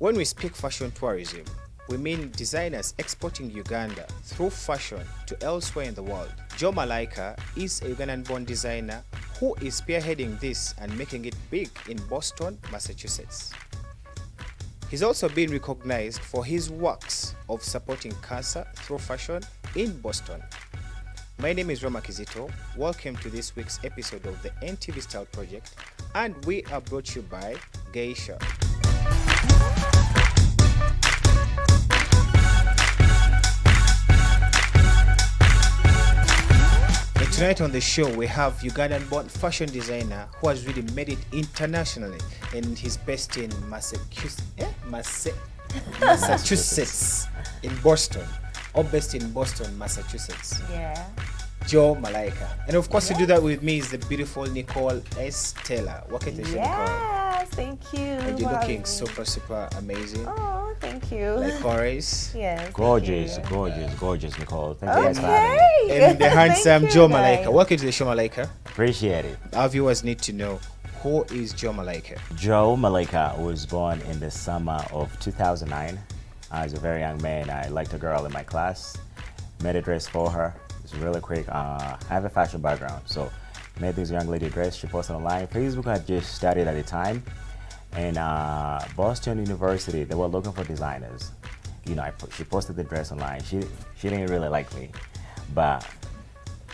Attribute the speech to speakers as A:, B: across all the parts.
A: When we speak fashion tourism, we mean designers exporting Uganda through fashion to elsewhere in the world. Joe Malaika is a Ugandan-born designer who is spearheading this and making it big in Boston, Massachusetts. He's also been recognized for his works of supporting cancer through fashion in Boston. My name is Roma Kizito. Welcome to this week's episode of the NTV Style Project, and we are brought to you by Geisha. And tonight on the show, we have Ugandan-born fashion designer who has really made it internationally, and he's based in Massachusetts, in Boston, or based in Boston, Massachusetts.
B: Yeah.
A: Joe Malaika. And of course, to do that with me is the beautiful Nicole S. Taylor. Welcome to the show, Nicole.
B: Yes, thank you.
A: And you're looking super amazing.
B: Oh, thank you.
A: Like always.
B: Yes.
C: Gorgeous, Nicole. Thank you guys for having me.
B: Okay.
A: And the handsome
B: Thank you,
A: Joe
B: guys.
A: Malaika. Welcome to the show, Malaika.
C: Appreciate it.
A: Our viewers need to know, who is Joe Malaika?
C: Joe Malaika was born in the summer of 2009. As a very young man, I liked a girl in my class, made a dress for her. It's really quick. I have a fashion background, so made this young lady dress. She posted online. Facebook had just started at the time, and Boston University, they were looking for designers. You know, she posted the dress online. She didn't really like me, but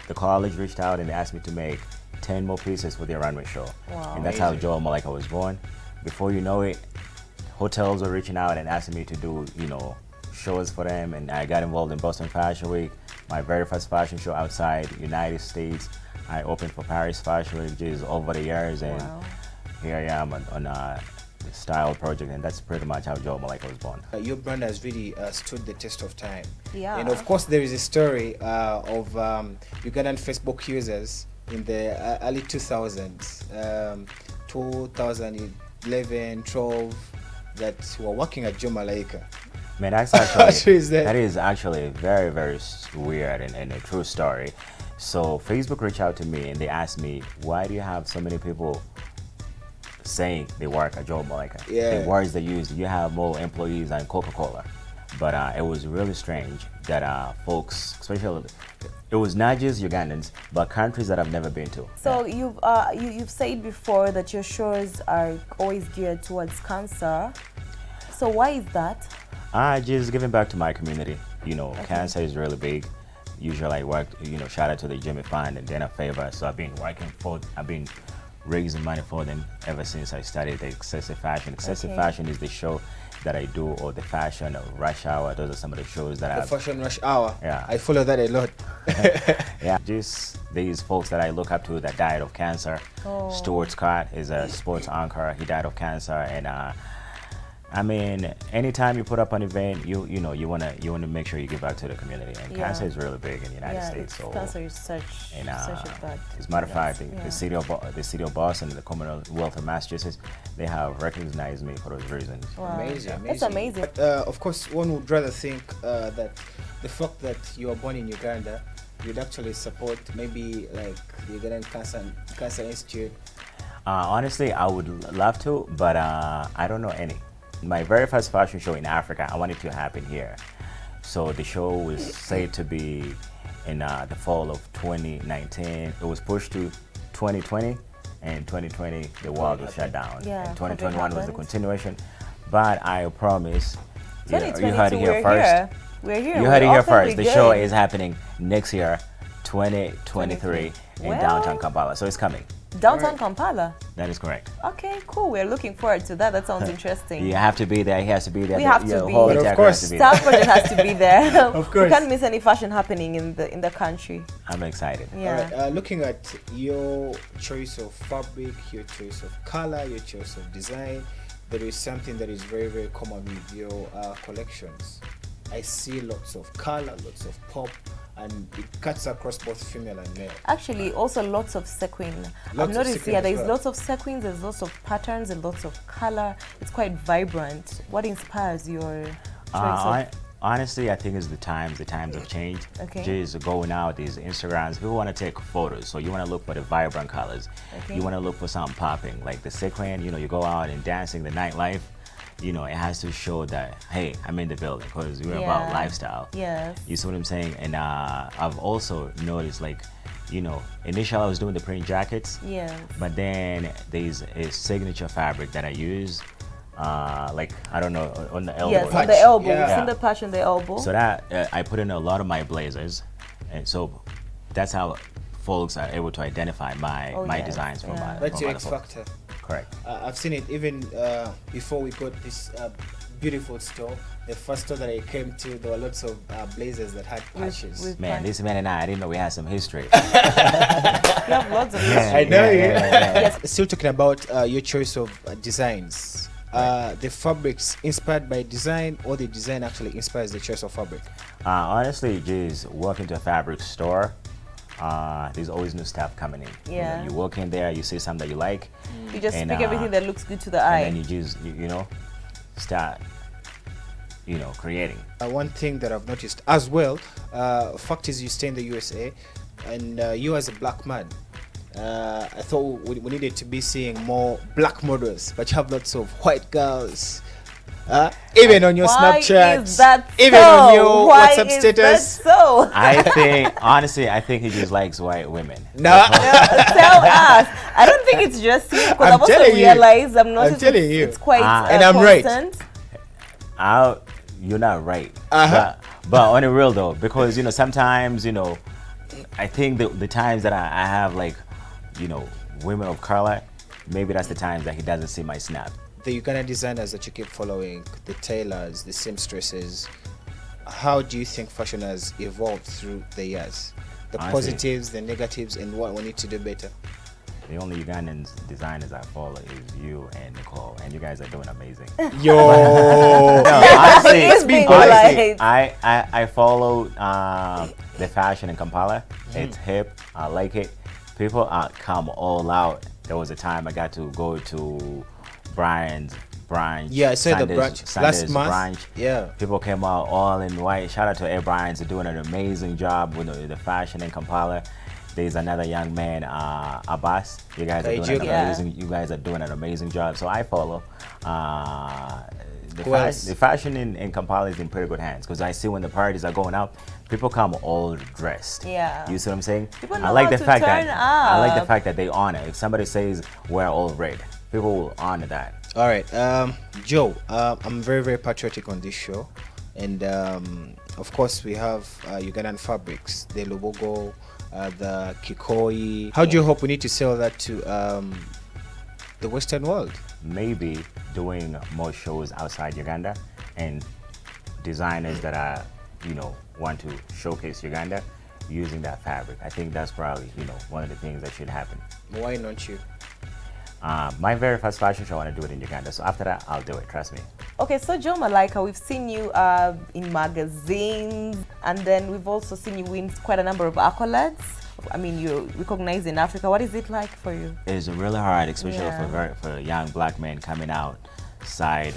C: the college reached out and asked me to make 10 more pieces for their runway show.
B: Wow.
C: And that's how Joe Malaika was born. Before you know it, hotels were reaching out and asking me to do, shows for them, and I got involved in Boston Fashion Week, my very first fashion show outside United States. I opened for Paris Fashion Week just over the years, and here I am on the Style Project, and that's pretty much how Joe Malaika was born.
A: Your brand has really stood the test of time.
B: Yeah.
A: And of course, there is a story of Ugandan Facebook users in the early 2000s, 2011, 12, that were working at Joe Malaika.
C: Man, that's actually
A: Is that?
C: that is actually very weird and a true story. So Facebook reached out to me and they asked me, why do you have so many people saying they work at Joe Malaika?
A: Yeah.
C: The words they use, you have more employees than Coca-Cola. But it was really strange that folks, especially, it was not just Ugandans, but countries that I've never been to.
B: So you've said before that your shows are always geared towards cancer. So why is that?
C: Just giving back to my community. Cancer is really big. Usually I work, shout out to the Jimmy Fund and Dana Favor. So I've been raising money for them ever since I started the Excessive Fashion. Excessive Fashion is the show that I do, or the Fashion Rush Hour. Those are some of the shows that
A: The Fashion Rush Hour.
C: Yeah.
A: I follow that a lot.
C: Yeah, just these folks that I look up to that died of cancer. Stuart Scott is a sports anchor. He died of cancer, and anytime you put up an event, you wanna make sure you give back to the community. And cancer is really big in the United States. So
B: cancer is such a bad.
C: as a matter of fact, the city of Boston and the Commonwealth of Massachusetts, they have recognized me for those reasons.
B: Wow.
A: Amazing.
B: That's amazing.
A: But of course, one would rather think that the fact that you are born in Uganda, you'd actually support maybe like the Ugandan Cancer Institute.
C: Honestly, I would love to, but I don't know any. My very first fashion show in Africa, I wanted to happen here. So the show was said to be in the fall of 2019. It was pushed to 2020, and 2020 the world was shut down.
B: Yeah,
C: and 2021 was the
B: happened.
C: continuation. But I promise, you
B: 2022,
C: heard it here
B: we're
C: first.
B: Here. We're here.
C: You
B: We're
C: heard it here
B: awfully
C: first. The
B: good.
C: show is happening next year, 2023, in
B: Well.
C: downtown Kampala. So it's coming.
B: Downtown Kampala.
C: That is correct.
B: Okay, cool. We're looking forward to that. That sounds interesting.
C: You have to be there. He has to be there.
B: We have to
C: Your
B: be.
C: whole
B: But of
C: entire
A: course.
C: crew has to be
B: Style Project has to be there.
A: Of course.
B: We can't miss any fashion happening in the country.
C: I'm excited.
B: Yeah.
A: All right, looking at your choice of fabric, your choice of color, your choice of design, there is something that is very common with your collections. I see lots of color, lots of pop, and it cuts across both female and male.
B: Actually, also lots of sequin.
A: Lots
B: I've
A: of
B: noticed,
A: sequin
B: yeah,
A: as
B: there's
A: well.
B: lots of sequins, there's lots of patterns and lots of color. It's quite vibrant. What inspires your choice of?
C: Honestly, I think it's the times have changed.
B: Okay.
C: Just going out, these Instagrams, people want to take photos. So you want to look for the vibrant colors.
B: Okay.
C: You want to look for something popping, like the sequin, you go out and dancing, the nightlife. you know, it has to show that, hey, I'm in the building, because we're about lifestyle.
B: Yes.
C: You see what I'm saying? And I've also noticed, like, you know, initially I was doing the print jackets.
B: Yes.
C: But then there's a signature fabric that I use, like, I don't know, on the elbow.
B: Yes, on the elbow.
A: Yeah.
B: We've seen the patch on the elbow.
C: So that I put in a lot of my blazers, and so that's how folks are able to identify my designs from my.
A: That's
C: from
A: your
C: other
A: X
C: folks.
A: factor.
C: Correct.
A: I've seen it even before we got this beautiful store. The first store that I came to, there were lots of blazers that had patches.
B: with
C: Man, this man and I didn't know we had some history.
B: You have lots of
A: I know you.
C: yeah.
A: Still talking about your choice of designs. The fabrics inspired by design, or the design actually inspires the choice of fabric?
C: Honestly, just walk into a fabric store. There's always new stuff coming in.
B: Yeah.
C: You walk in there, you see something that you like.
B: You just
C: and,
B: pick everything that looks good to the eye.
C: And then you just, you know, start, you know, creating.
A: One thing that I've noticed as well, fact is you stay in the USA, and you as a black man, I thought we needed to be seeing more black models, but you have lots of white girls. Even on your
B: Why
A: Snapchat,
B: is that
A: even
B: so?
A: on your
B: Why
A: WhatsApp
B: is
A: status.
B: That so?
C: I think, honestly, I think he just likes white women.
A: No,
B: Tell us. I don't think it's just you, because
A: I'm
B: I've also
A: telling you.
B: realized I've noticed
A: telling you.
B: it's quite
A: And I'm right.
B: constant.
C: You're not right.
A: Uh-huh.
C: But on the real though, because, you know, sometimes, you know, I think the times that I have, like, you know, women of color, maybe that's the times that he doesn't see my snap.
A: the Ugandan designers that you keep following, the tailors, the seamstresses, how do you think fashion has evolved through the years? The
C: Honestly,
A: positives, the negatives, and what we need to do better?
C: The only Ugandan designers I follow is you and Nicole, and you guys are doing amazing.
A: Yo!
C: No, honestly,
B: It's been
C: honestly,
B: polite.
C: I follow the fashion in Kampala. It's hip. I like it. People come all out. There was a time I got to go to Brian's branch.
A: Yeah, I saw the
C: Sunday's-
A: branch
C: Sunday's
A: last month.
C: branch.
A: Yeah.
C: People came out all in white. Shout out to Ed Brian's doing an amazing job with the fashion in Kampala. There's another young man, Abbas. You guys are doing an
B: Yeah.
C: amazing. You guys are doing an amazing job. So I follow.
A: Who else?
C: The fashion in Kampala is in pretty good hands, because I see when the parties are going out, people come all dressed.
B: Yeah.
C: You see what I'm saying?
B: People
C: I
B: know
C: like
B: how
C: the
B: to
C: fact
B: turn
C: that I like the
B: up.
C: fact that they honor. If somebody says we're all red, people will honor that.
A: All right, Joe, I'm very, very patriotic on this show. And of course, we have Ugandan fabrics, the Lobogo, the Kikoi. How do you hope we need to sell that to the Western world?
C: Maybe doing more shows outside Uganda, and designers that are, you know, want to showcase Uganda using that fabric. I think that's probably, you know, one of the things that should happen.
A: Why not you?
C: My very first fashion show, I want to do it in Uganda. So after that, I'll do it. Trust me.
B: Okay, so Joe Malaika, we've seen you in magazines, and then we've also seen you win quite a number of accolades. I mean, you're recognized in Africa. What is it like for you?
C: It's really hard, especially
B: Yeah.
C: for young black men coming outside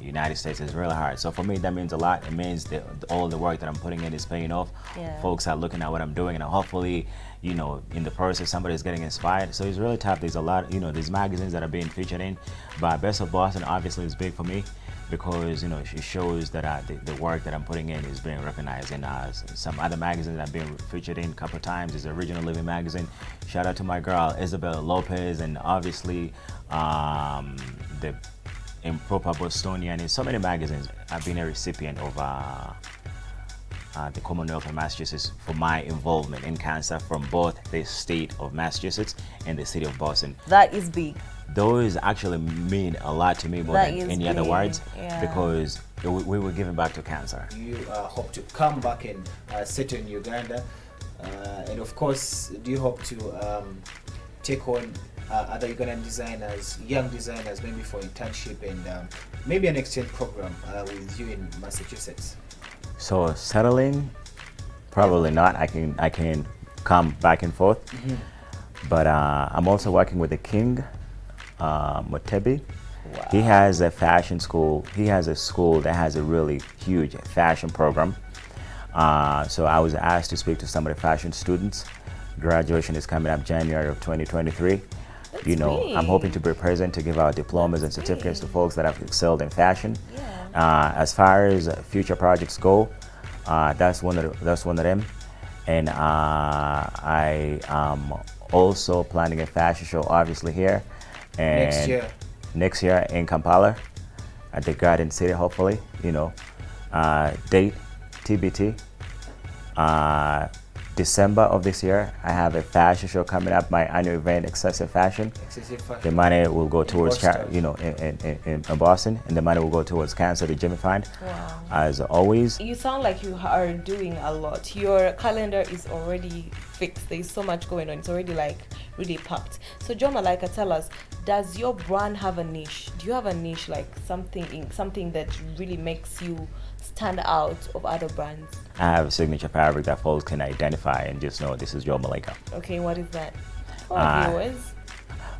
C: United States. It's really hard. So for me, that means a lot. It means that all the work that I'm putting in is paying off.
B: Yeah.
C: Folks are looking at what I'm doing, and hopefully, you know, in the process, somebody's getting inspired. So it's really tough. There's a lot, you know, there's magazines that are being featured in, but Best of Boston obviously is big for me, because, you know, it shows that the work that I'm putting in is being recognized. And some other magazines that I've been featured in a couple of times is Original Living magazine. Shout out to my girl Isabella Lopez, and obviously the Improper Bostonian. In so many magazines, I've been a recipient of the Commonwealth of Massachusetts for my involvement in cancer from both the state of Massachusetts and the city of Boston.
B: That is big.
C: Those actually mean a lot to me more
B: That
C: than
B: is
C: any other
B: big,
C: words,
B: yeah.
C: because we were giving back to cancer.
A: You hope to come back and settle in Uganda, and of course, do you hope to take on other Ugandan designers, young designers, maybe for internship and maybe an exchange program with you in Massachusetts?
C: So settling, probably not. I can come back and forth, but I'm also working with the King, Motebi.
B: Wow.
C: He has a fashion school. He has a school that has a really huge fashion program. So I was asked to speak to some of the fashion students. Graduation is coming up January of 2023. You know, I'm hoping to be present to give out diplomas and certificates to folks that have excelled in fashion. As far as future projects go, that's one of them. And I am also planning a fashion show, obviously here, and next year in Kampala at the Garden City, hopefully. You know, date TBT. December of this year, I have a fashion show coming up, my annual event, Excessive Fashion. The money will go towards, in Boston, and the money will go towards cancer, the Jimmy Fund.
B: Wow.
C: As always.
B: You sound like you are doing a lot. Your calendar is already fixed. There's so much going on. It's already like really packed. So Joe Malaika, tell us, does your brand have a niche? Do you have a niche, like something that really makes you stand out of other brands?
C: I have a signature fabric that folks can identify and just know this is Joe Malaika.
B: Okay, what is that? For our viewers?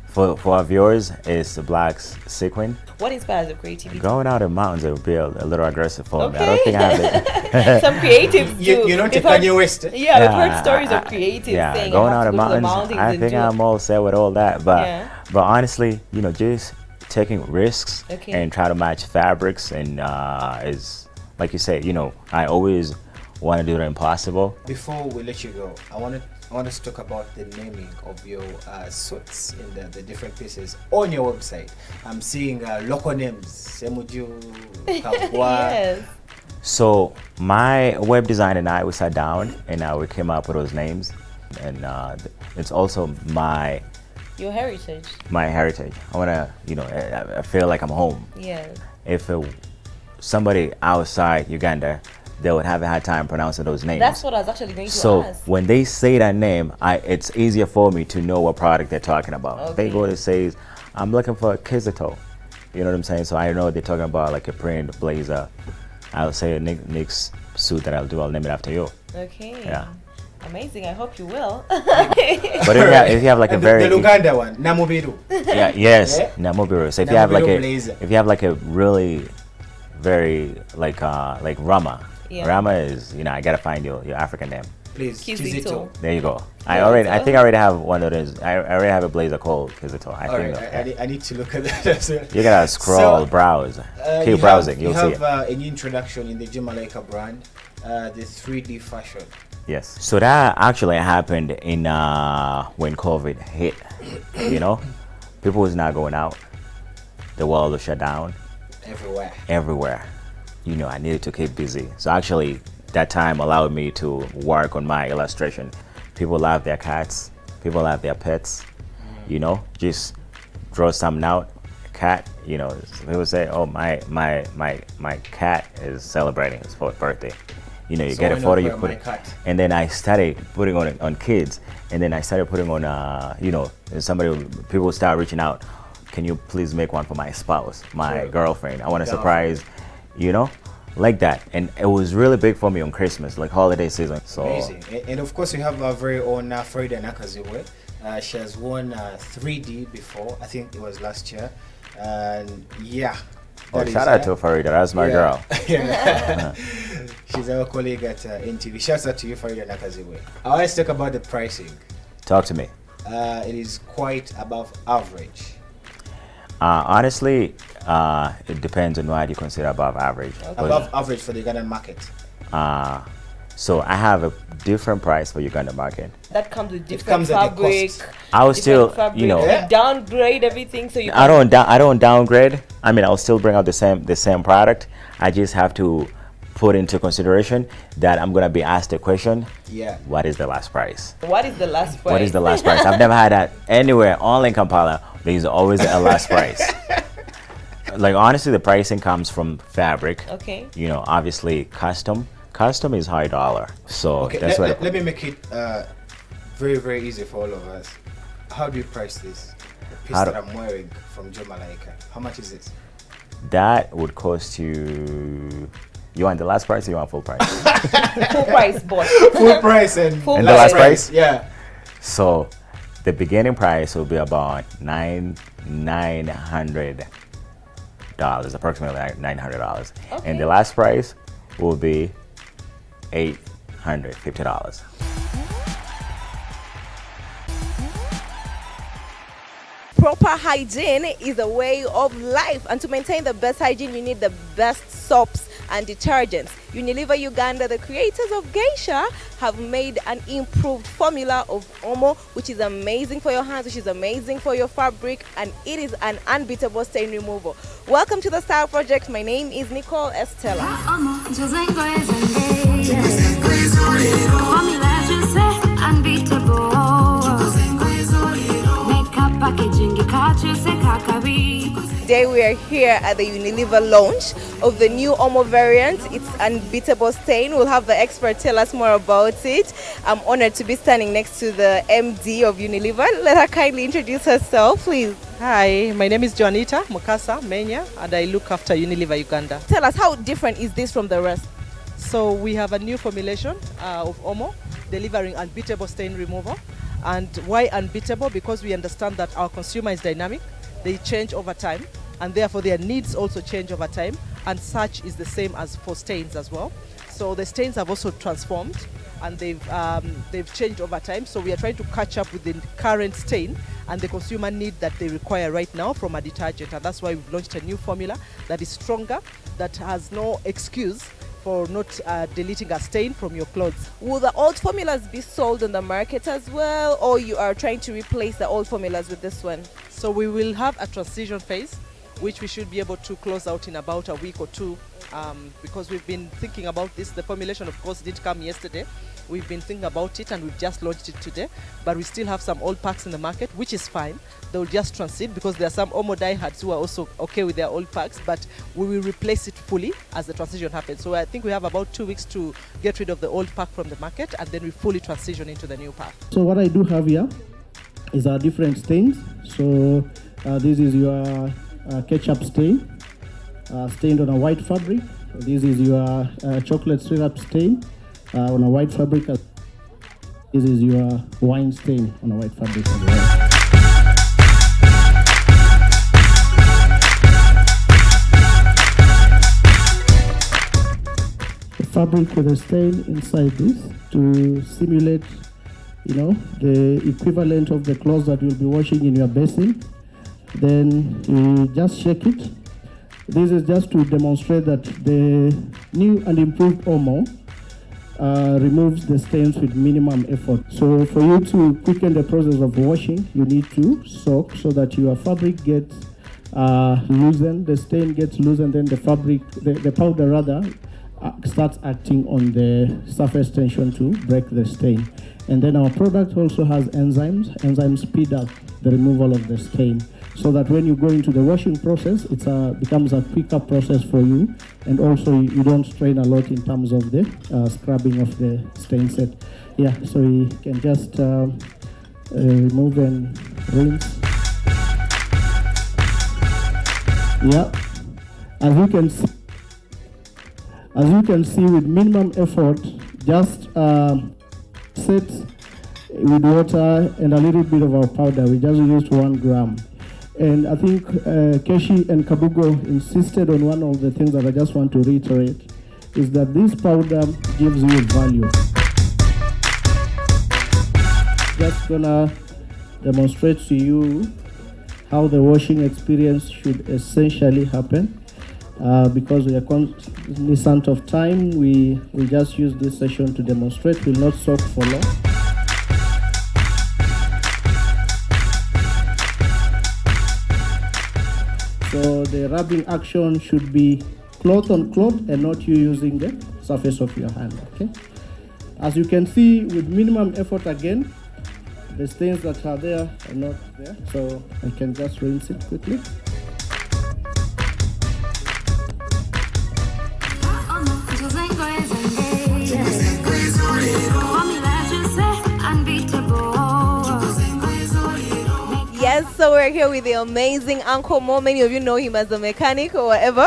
C: For our viewers, it's the black sequin.
B: What inspires the creativity?
C: Going out in the mountains will be a little aggressive for me. I don't think I have it.
B: Some creatives do.
A: You don't take Kanye West.
B: Yeah, we've heard stories of creatives saying
C: going out
B: in
C: in the mountains, I think I'm all set with all that. But honestly, you know, just taking risks and try to match fabrics and is, like you say, you know, I always want to do the impossible.
A: Before we let you go, I want us to talk about the naming of your suits in the different pieces on your website. I'm seeing local names, Semuju, Kabwa.
B: Yes.
C: So my web designer and I, we sat down and we came up with those names, and it's also
B: your heritage.
C: My heritage. I want to, you know, I feel like I'm home.
B: Yeah.
C: If somebody outside Uganda, they would have a hard time pronouncing those names.
B: That's what I was actually going to ask.
C: So when they say that name, it's easier for me to know what product they're talking about.
B: Okay.
C: They go to say, I'm looking for a Kizito. You know what I'm saying? So I know they're talking about like a print blazer. I'll say Nick's suit that I'll do, I'll name it after you.
B: Okay.
C: Yeah.
B: Amazing. I hope you will.
C: But if you have like a very
A: the Uganda one, Namubiru.
C: Yeah, yes, Namubiru. So if you have like a really very like Rama.
B: Yeah.
C: Rama is, you know, I gotta find your African name.
A: Please,
B: Kizito.
C: There you go. I think I already have one of those. I already have a blazer called Kizito.
A: I need to look at that as well.
C: You gotta scroll, browse, keep browsing. You'll see it.
A: You have a new introduction in the Malaika brand, the 3D fashion.
C: Yes. So that actually happened in when COVID hit. You know, people was not going out. The world was shut down. Everywhere. You know, I needed to keep busy. So actually, that time allowed me to work on my illustration. People love their cats. People love their pets. You know, just draw something out. A cat. You know, people say, "Oh, my cat is celebrating his 4th birthday." You know, you get a photo, you put it, and then I started putting on kids, and then I started putting on, you know, people start reaching out. Can you please make one for my spouse, my girlfriend? I want to surprise, you know, like that. And it was really big for me on Christmas, like holiday season. So
A: amazing. And of course, we have our very own Farida Nakaziwe. She has won 3D before. I think it was last year. And yeah.
C: Shout out to Farida. That's my girl.
A: Yeah. She's our colleague at NTV. Shouts out to you, Farida Nakaziwe. I want to talk about the pricing.
C: Talk to me.
A: It is quite above average.
C: Honestly, it depends on what you consider above average.
A: Okay. Above average for the Ugandan market.
C: So I have a different price for Uganda market.
B: That comes with different fabric.
C: I will still, you know,
B: downgrade everything so you.
C: I don't downgrade. I mean, I'll still bring out the same product. I just have to put into consideration that I'm gonna be asked a question.
A: Yeah.
C: What is the last price?
B: What is the last price?
C: What is the last price? I've never had that anywhere. Only in Kampala, there's always a last price. Like honestly, the pricing comes from fabric.
B: Okay.
C: You know, obviously custom. Custom is high dollar. So
A: okay,
C: that's what.
A: Let me make it very, very easy for all of us. How do you price this? The piece that I'm wearing from Joe Malaika. How much is it?
C: That would cost you. You want the last price or you want full price?
B: Full price, boss.
A: Full price and
C: the last price?
A: Yeah.
C: So the beginning price will be about $900, approximately $900.
B: Okay.
C: And the last price will be $850.
B: proper hygiene is a way of life, and to maintain the best hygiene you need the best soaps and detergents. Unilever Uganda, the creators of Geisha, have made an improved formula of Omo, which is amazing for your hands, which is amazing for your fabric, and it is an unbeatable stain removal. Welcome to the Style Project. My name is Nicole Estella. Today we are here at the Unilever launch of the new Omo variant. It's unbeatable stain. We'll have the expert tell us more about it. I'm honored to be standing next to the MD of Unilever. Let her kindly introduce herself, please.
D: Hi, my name is Joanita Mukasa Menya, and I look after Unilever Uganda.
B: Tell us, how different is this from the rest?
D: So we have a new formulation of Omo, delivering unbeatable stain removal. And why unbeatable? Because we understand that our consumer is dynamic, they change over time, and therefore their needs also change over time, and such is the same as for stains as well. So the stains have also transformed, and they've changed over time. So we are trying to catch up with the current stain and the consumer need that they require right now from a detergent, and that's why we've launched a new formula that is stronger, that has no excuse for not deleting a stain from your clothes.
B: Will the old formulas be sold on the market as well, or you are trying to replace the old formulas with this one?
D: So we will have a transition phase, which we should be able to close out in about a week or two, because we've been thinking about this. The formulation, of course, did come yesterday. We've been thinking about it and we've just launched it today, but we still have some old packs in the market, which is fine. They'll just transit because there are some Omo diehards who are also okay with their old packs, but we will replace it fully as the transition happens. So I think we have about 2 weeks to get rid of the old pack from the market, and then we fully transition into the new pack.
E: So what I do have here is our different stains. So this is your ketchup stain, stained on a white fabric. This is your chocolate syrup stain on a white fabric. This is your wine stain on a white fabric as well. The fabric with a stain inside this to simulate, the equivalent of the clothes that you'll be washing in your basin. Then you just shake it. This is just to demonstrate that the new and improved Omo removes the stains with minimum effort. So for you to quicken the process of washing, you need to soak so that your fabric gets loosened, the stain gets loosened, then the fabric, the powder rather, starts acting on the surface tension to break the stain. And then our product also has enzymes. Enzymes speed up the removal of the stain, so that when you go into the washing process, it becomes a quicker process for you, and also you don't strain a lot in terms of the scrubbing of the stain set. Yeah, so you can just remove and rinse. Yeah, as you can see, with minimum effort, just set with water and a little bit of our powder. We just used 1 gram. And I think Keshi and Kabugo insisted on one of the things that I just want to reiterate, is that this powder gives you value. Just gonna demonstrate to you how the washing experience should essentially happen. Because we are cognizant of time, we just use this session to demonstrate. We'll not soak for long. So the rubbing action should be cloth on cloth and not you using the surface of your hand, okay? As you can see, with minimum effort again, the stains that are there are not there. So I can just rinse it quickly.
B: Yes, so we're here with the amazing Uncle Mo. Many of you know him as a mechanic or whatever.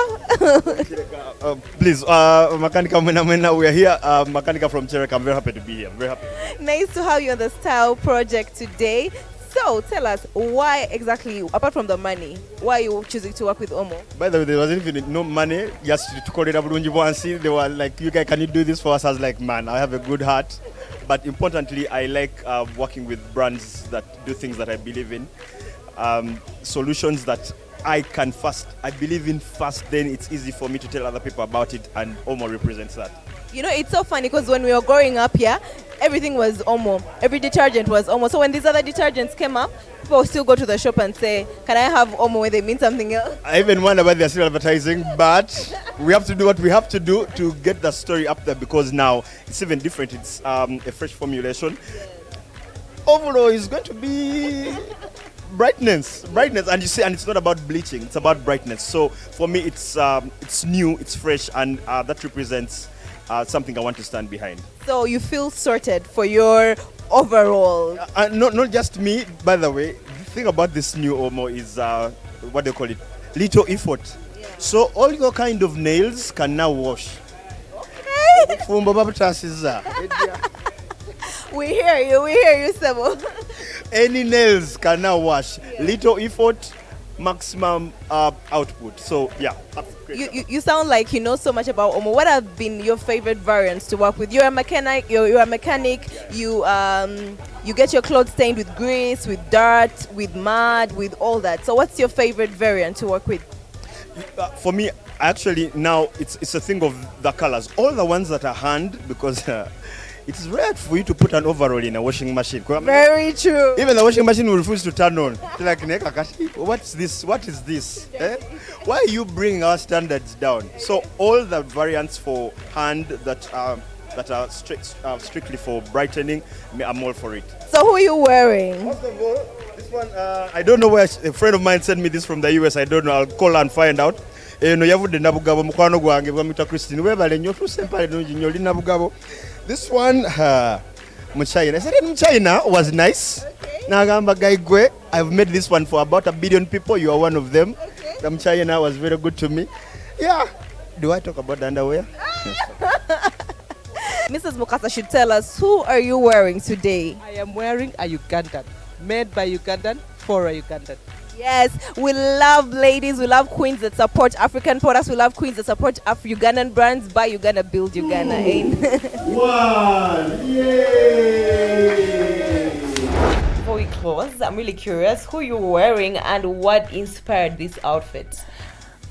F: Please, Malaika, we are here. Malaika from Cherek. I'm very happy to be here. I'm very happy.
B: Nice to have you on the Style Project today. So tell us, why exactly, apart from the money, why are you choosing to work with Omo?
F: By the way, there wasn't even no money. Just to call it up and see. They were like, "You guys, can you do this for us?" I was like, "Man, I have a good heart." But importantly, I like working with brands that do things that I believe in. solutions that I believe in first, then it's easy for me to tell other people about it, and Omo represents that.
B: You know, it's so funny because when we were growing up here, everything was Omo. Every detergent was Omo. So when these other detergents came up, people still go to the shop and say, can I have Omo when they mean something else?
F: I even wonder why they're still advertising, but we have to do what we have to do to get the story up there, because now it's even different. It's a fresh formulation. Overall, it's going to be brightness, and you see, and it's not about bleaching, it's about brightness. So for me, it's new, it's fresh, and that represents something I want to stand behind.
B: So you feel sorted for your overall.
F: Not just me, by the way. The thing about this new Omo is what they call it, little effort. Yeah. So all your kind of nails can now wash.
B: Okay. We hear you, Sebo.
F: Any nails can now wash. Yeah. Little effort, maximum output. So yeah, that's great.
B: You sound like you know so much about Omo. What have been your favorite variants to work with? You're a mechanic. You're a mechanic. Yeah. You get your clothes stained with grease, with dirt, with mud, with all that. So what's your favorite variant to work with?
F: For me, actually, now it's a thing of the colors. All the ones that are hand, because it's rare for you to put an overall in a washing machine.
B: Very true.
F: Even the washing machine will refuse to turn on. Like, what's this? What is this? Why are you bringing our standards down? So all the variants for hand that are strictly for brightening, I'm all for it.
B: So who are you wearing?
F: First of all, this one, I don't know where. A friend of mine sent me this from the US. I don't know. I'll call and find out. This one, Mchina. I said Mchina was nice. Okay. I've made this one for about 1 billion people. You are one of them. Okay. The Mchina was very good to me. Yeah. Do I talk about the underwear?
B: Mrs. Mukasa should tell us, who are you wearing today?
D: I am wearing a Ugandan, made by Ugandan for a Ugandan.
B: Yes, we love ladies, we love queens that support African products, we love queens that support Ugandan brands. Buy Uganda, build Uganda.
F: One, yay!
B: Before we close, I'm really curious who you're wearing and what inspired this outfit.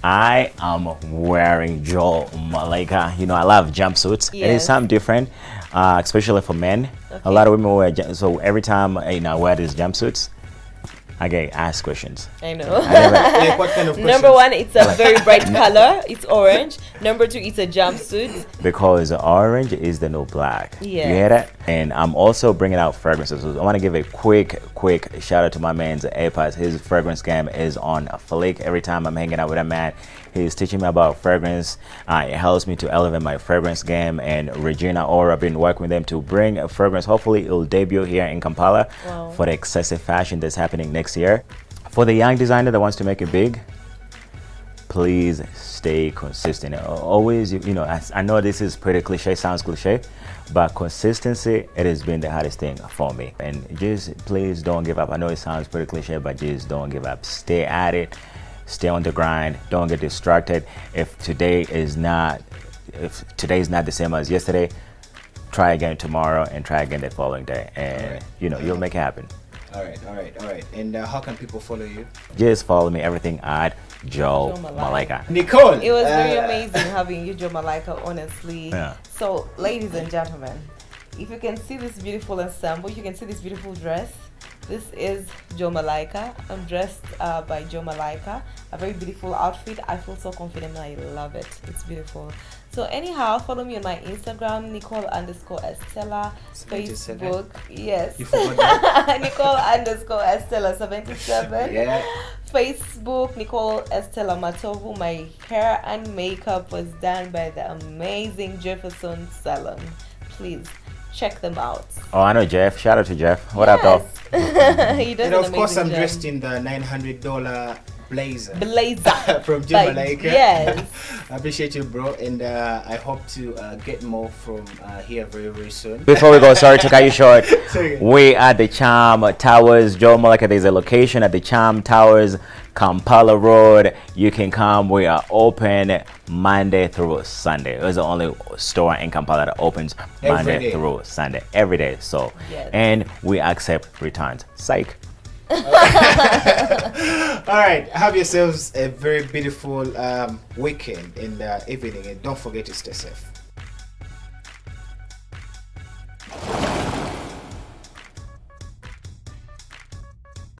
C: I am wearing Joe Malaika. You know, I love jumpsuits.
B: Yes.
C: It is something different, especially for men. Okay. A lot of women wear so every time I wear these jumpsuits, I get asked questions.
B: I know.
A: Like what kind of questions?
B: Number one, it's a very bright color. It's orange. Number two, it's a jumpsuit.
C: Because orange is the new black.
B: Yeah.
C: You hear that? And I'm also bringing out fragrances. So I want to give a quick shout out to my man's Apas. His fragrance game is on flick. Every time I'm hanging out with a man, he's teaching me about fragrance. It helps me to elevate my fragrance game. And Regina Ora, I've been working with them to bring a fragrance. Hopefully, it'll debut here in Kampala. Wow. For the excessive fashion that's happening next year. For the young designer that wants to make it big, please stay consistent. Always, you know, I know this is pretty cliche, sounds cliche, but consistency, it has been the hardest thing for me. And just please don't give up. I know it sounds pretty cliche, but just don't give up. Stay at it. Stay on the grind. Don't get distracted. If today is not the same as yesterday, try again tomorrow and try again the following day, and right. You know, you'll make it happen.
A: All right. And how can people follow you?
C: Just follow me, everything at Joe Malaika.
A: Nicole!
B: It was very amazing having you, Joe Malaika, honestly.
C: Yeah.
B: So, ladies and gentlemen, if you can see this beautiful ensemble, you can see this beautiful dress. This is Joe Malaika. I'm dressed by Joe Malaika. A very beautiful outfit. I feel so confident and I love it. It's beautiful. So anyhow, follow me on my Instagram, Nicole_Estella, Facebook, yes.
A: You forgot that?
B: Nicole_Estella77.
A: Yeah.
B: Facebook, Nicole Estella Matovu. My hair and makeup was done by the amazing Jefferson Salon. Please check them out.
C: Oh, I know Jeff. Shout out to Jeff. What up, though?
B: He does
A: and of course, I'm
B: job.
A: dressed in the $900 blazer from Joe Malaika.
B: Yes.
A: I appreciate you, bro, and I hope to get more from here very, very soon.
C: Before we go, sorry to cut you short. We at the Charm Towers, Joe Malaika. There's a location at the Charm Towers, Kampala Road. You can come. We are open Monday through Sunday. It's the only store in Kampala that opens Monday through Sunday every day. So, yes. And we accept returns. Psych.
A: All right, have yourselves a very beautiful weekend in the evening, and don't forget to stay safe.